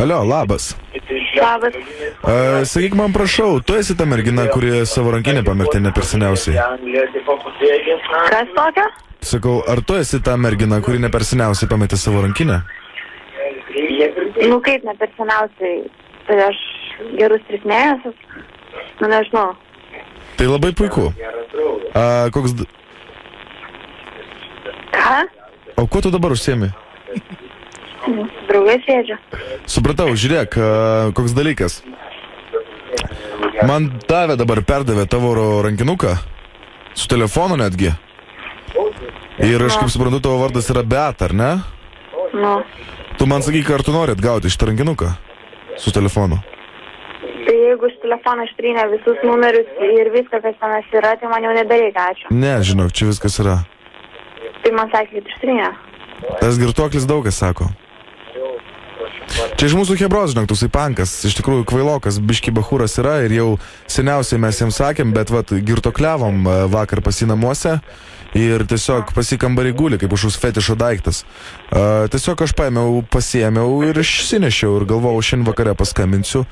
Alio, labas. Labas. Sakyk man, prašau, tu esi ta mergina, kuri savo rankinę pamirtė ne per seniausiai? Kas tokia? Sakau, ar tu esi ta mergina, kuri ne per seniausiai pamirtė savo rankinę? Nu kaip ne per seniausiai, tai aš gerus 3 mėnesius, nu nežinau. Tai labai puiku. Koks... Ką? O kuo tu dabar užsiemi? Draugai sėdžiu. Supratau, žiūrėk, koks dalykas. Man perdavė tavo rankinuką, su telefonu netgi. Ir aš kaip suprantu, tavo vardas yra Beata, ar ne? Nu. Tu man sakyk, ar tu nori atgauti šitą rankinuką su telefonu? Tai jeigu iš telefono ištrynė visus numerius ir viską, kas tenas yra, tai man jau nebereikia, ačiū. Ne, žinok, čia viskas yra. Tai man sakė, kad ištrynė. Tas girtuoklis daug kas sako. Čia iš mūsų hebros, žinok, tusai pankas, iš tikrųjų kvailokas, biški bachūras yra ir jau seniausiai mes jiems sakėm, bet vat girtokliavom vakar pas jį namuose ir tiesiog pas jį kambarį guli, kaip už fetišo daiktas. Tiesiog aš pasiėmiau ir išsinešiau ir galvojau, šiandien vakare paskambinsiu,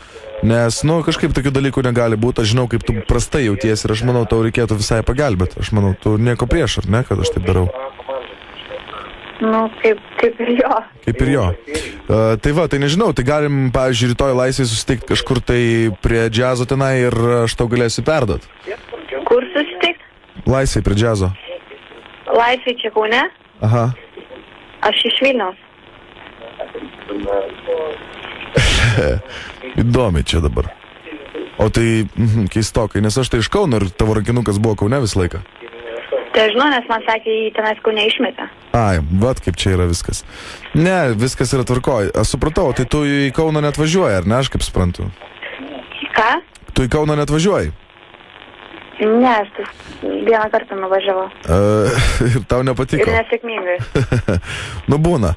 nes, nu, kažkaip tokių dalykų negali būti, aš žinau, kaip tu prastai jauties ir aš manau, tau reikėtų visai pagelbėti. Aš manau, tu nieko prieš, ar ne, kad aš taip darau? Nu, kaip ir jo. Kaip ir jo. Tai va, tai nežinau, tai galim, pavyzdžiui, rytoj laisvai susitikti kažkur tai prie džiazo tenai ir aš tau galėsiu perduot. Kur susitikti? Laisvai prie džiazo. Laisvai čia Kaune? Aha. Aš iš Vilniaus. Įdomi čia dabar. O tai keistokai, nes aš tai iš Kauno ir tavo rankinukas buvo Kaune visą laiką. Tai žinau, nes man sakė, jį tenais Kaune išmetė. Ai, vat kaip čia yra viskas. Ne, viskas yra tvarkoj. Aš supratau, tai tu į Kauną neatvažiuoji, ar ne, aš kaip suprantu? Ką? Tu į Kauną neatvažiuoji? Ne, aš tai vieną kartą nuvažiavau. Ir tau nepatiko? Ir nesėkmingai. Nu, būna.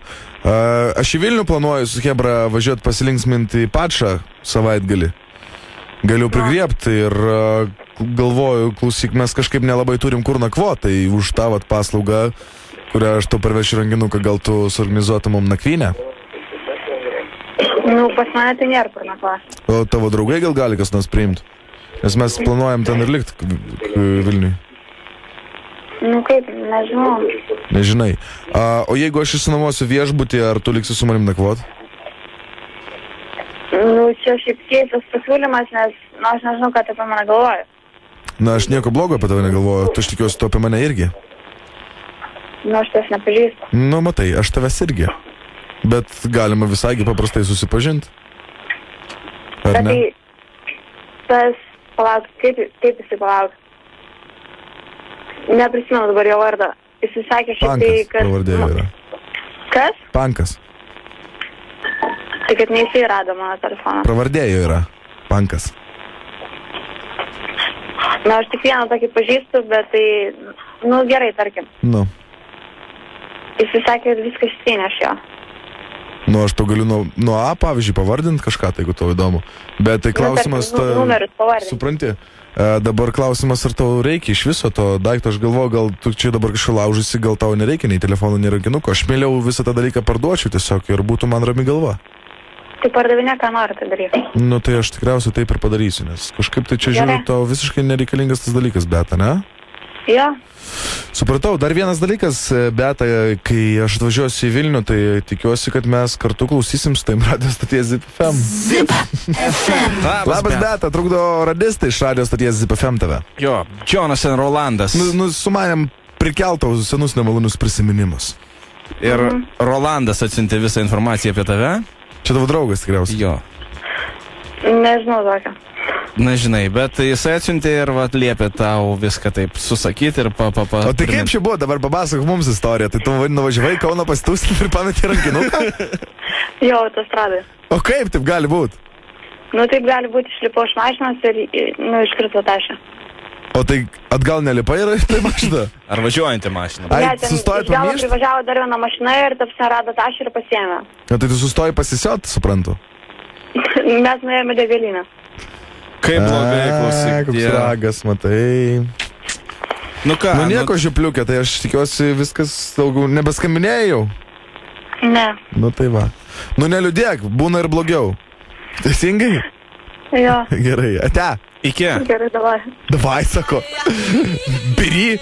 Aš į Vilnių planuoju su Hebra važiuoti pasilinksminti į Pačą savaitgalį. Galiu prigriebti ir galvoju, klausyk, mes kažkaip nelabai turim kur nakvoti, tai už tą vat paslaugą, kurią aš tau parvešiu rankinuką, gal tu suorganizuotum mum nakvynę? Nu, pas mane tai nėra kur nakvoti. O tavo draugai gal gali kas nors priimti? Nes mes planuojam ten ir likti Vilniui. Nu kaip, nežinau. Nežinai. O jeigu aš išsinuomosiu viešbutį, ar tu liksi su manim nakvoti? Nu, čia šiaip keistas pasiūlymas, nes, nu, aš nežinau, ką tu apie mane galvoju. Na, aš nieko blogo apie tave negalvoju, tu aš tikiuosi tu apie mane irgi. Nu, aš tavęs nepažįstu. Nu, matai, aš tavęs irgi. Bet galima visai paprastai susipažinti. Ar bet ne? Tai, tas, palauk, kaip jisai palauk? Neprisimenu dabar jo vardą. Jisai sakė šiaip tai, Pankas, kad... pravardė jo yra. Kas? Pankas. Tai kad ne jisai rado mano telefoną. Pravardė jo yra. Pankas. Na, aš tik vieną tokį pažįstu, bet tai, nu, gerai, tarkim. Nu. Jisai sakė, kad viskas įstinė aš jo. Nu, aš tau galiu nuo A, pavyzdžiui, pavardinti kažką, tai jeigu tau įdomu. Bet tai klausimas... Numerius pavardinti. Supranti. Dabar klausimas, ar tau reikia iš viso to daikto. Aš galvoju, gal tu čia dabar kažką laužysi, gal tau nereikia nei telefonų, nei rankinuko. Aš mieliau visą tą dalyką parduočiau tiesiog ir būtų man rami galva. Tai pardavinė, ką nori tai daryti. Nu, tai aš tikriausiai taip ir padarysiu, nes kažkaip tai čia žiūriu, tau visiškai nereikalingas tas dalykas, Beata, ne? Jo. Supratau, dar vienas dalykas, Beata, kai aš atvažiuosiu į Vilnių, tai tikiuosi, kad mes kartu klausysim su taim radio stoties Zip FM. Zip FM. Labas, Beata, trukdo radistai iš radio stoties Zip FM tave. Jo, Jonas ir Rolandas. Nu, su manim prikeltau senus nemalonius prisiminimus. Ir Rolandas atsiuntė visą informaciją apie tave. Čia tavo draugas tikriausiai. Jo. Nežinau tokio. Na, žinai, bet jisai atsiuntė ir liepė tau viską taip susakyti ir O tai kaip čia buvo, dabar papasakok mums istoriją. Tai tu nuvažiavai Kauno pasitūsinti ir pametė rankinuką? Jo, autostradai. O kaip taip gali būti? Nu, taip gali būti, išlipau iš mašinos ir, nu, iškrito tašę. O tai atgal nelipai ir tai mašina? Ar važiuojantį mašiną? Ai, sustoji pamyšt? Privažiavo dar vieną mašiną ir tapsi rado tašę ir pasiėmė. O tai tu sustoji pasisiot, suprantu? Mes nuėjome degalinę. Kaip blogai, klausyk. Koks ragas, matai. Nu ką? Nu nieko žiupliukė, tai aš tikiuosi viskas daugiau nebeskambinėjau. Ne. Nu tai va. Nu neliūdėk, būna ir blogiau. Teisingai? Jo. Gerai, ate. Iki. Gerai, davai. Davai, sako. Biri.